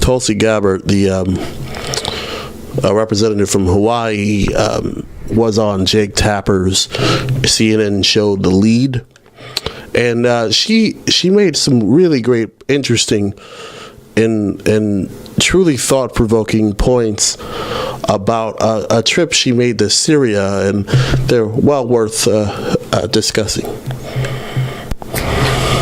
Tulsi Gabbert, the representative from Hawaii, was on Jake Tapper's CNN show, The Lead, and she made some really great, interesting, and truly thought-provoking points about a trip she made to Syria, and they're well worth discussing.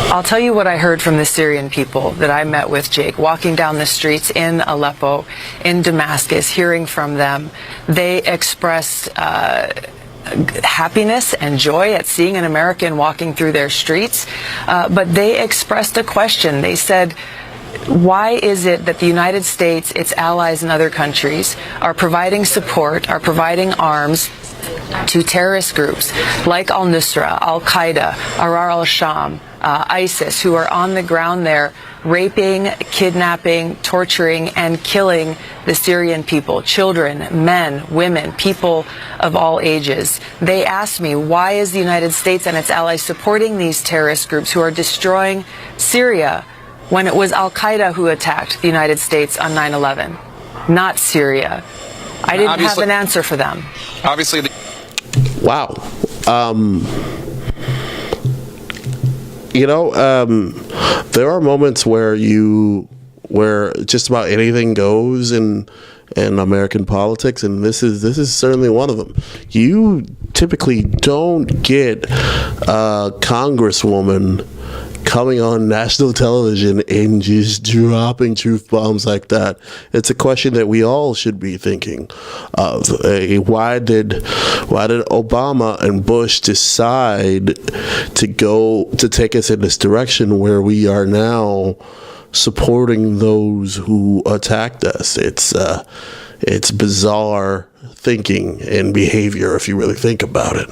I'll tell you what I heard from the Syrian people that I met with, Jake, walking down the streets in Aleppo, in Damascus, hearing from them. They expressed happiness and joy at seeing an American walking through their streets, but they expressed a question. They said, why is it that the United States, its allies and other countries are providing support, are providing arms to terrorist groups like al-Nusra, al-Qaeda, Arar al-Sham, ISIS, who are on the ground there raping, kidnapping, torturing, and killing the Syrian people, children, men, women, people of all ages. They asked me, why is the United States and its allies supporting these terrorist groups who are destroying Syria when it was al-Qaeda who attacked the United States on 9/11, not Syria? I didn't have an answer for them. Obviously. Wow. There are moments where just about anything goes in American politics, and this is certainly one of them. You typically don't get a congresswoman coming on national television and just dropping truth bombs like that. It's a question that we all should be thinking of. Why did Obama and Bush decide to take us in this direction where we are now supporting those who attacked us? It's bizarre thinking and behavior if you really think about it.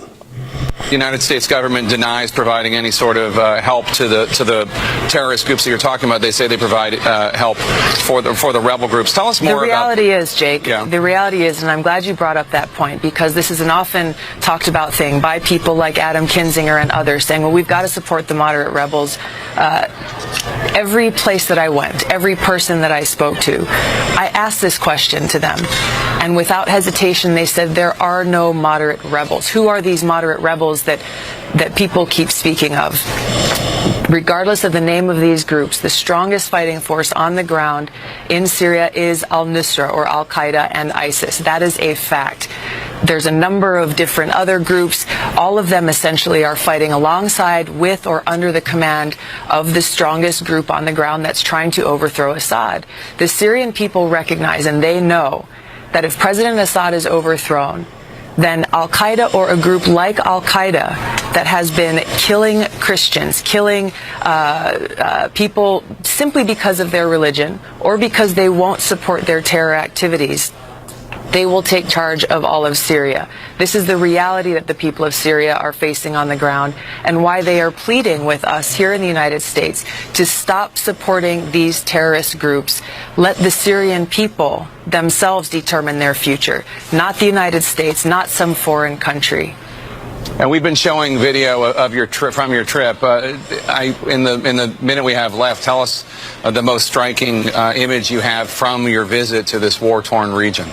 The United States government denies providing any sort of help to the terrorist groups that you're talking about. They say they provide help for the rebel groups. Tell us more about... The reality is, Jake, yeah. The reality is, and I'm glad you brought up that point, because this is an often talked about thing by people like Adam Kinzinger and others saying, well, we've got to support the moderate rebels. Every place that I went, every person that I spoke to, I asked this question to them. And without hesitation, they said there are no moderate rebels. Who are these moderate rebels that people keep speaking of? Regardless of the name of these groups, the strongest fighting force on the ground in Syria is al-Nusra or al-Qaeda and ISIS. That is a fact. There's a number of different other groups. All of them essentially are fighting alongside, with, or under the command of the strongest group on the ground that's trying to overthrow Assad. The Syrian people recognize, and they know, that if President Assad is overthrown, then al-Qaeda or a group like al-Qaeda that has been killing Christians, killing people simply because of their religion or because they won't support their terror activities, they will take charge of all of Syria. This is the reality that the people of Syria are facing on the ground, and why they are pleading with us here in the United States to stop supporting these terrorist groups. Let the Syrian people themselves determine their future, not the United States, not some foreign country. And we've been showing video of your trip, from your trip. In the minute we have left, tell us the most striking image you have from your visit to this war-torn region.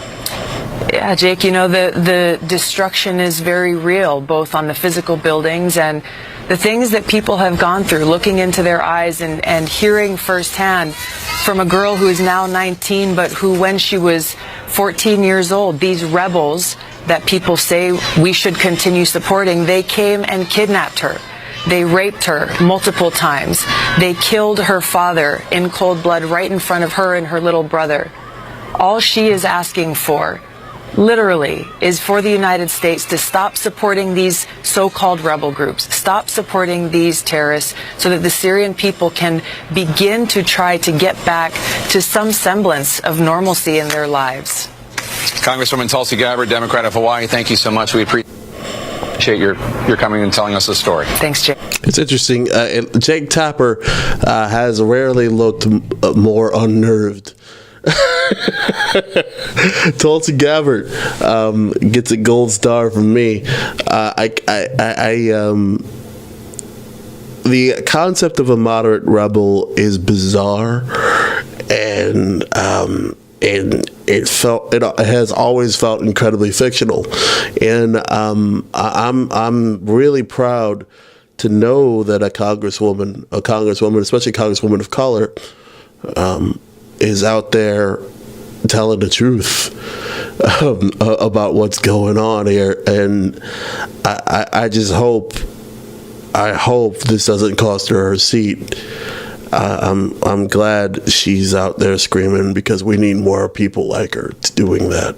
Yeah, Jake, you know, the destruction is very real, both on the physical buildings and the things that people have gone through, looking into their eyes and hearing firsthand from a girl who is now 19, but who, when she was 14 years old, these rebels that people say we should continue supporting, they came and kidnapped her. They raped her multiple times. They killed her father in cold blood right in front of her and her little brother. All she is asking for, literally, is for the United States to stop supporting these so-called rebel groups, stop supporting these terrorists, so that the Syrian people can begin to try to get back to some semblance of normalcy in their lives. Congresswoman Tulsi Gabbert, Democrat of Hawaii, thank you so much. We appreciate your coming and telling us the story. Thanks, Jake. It's interesting. Jake Tapper has rarely looked more unnerved. Tulsi Gabbert gets a gold star from me. The concept of a moderate rebel is bizarre, and and it has always felt incredibly fictional, and I'm really proud to know that a congresswoman, especially a congresswoman of color, is out there telling the truth about what's going on here, and I just hope this doesn't cost her seat. I'm glad she's out there screaming, because we need more people like her doing that.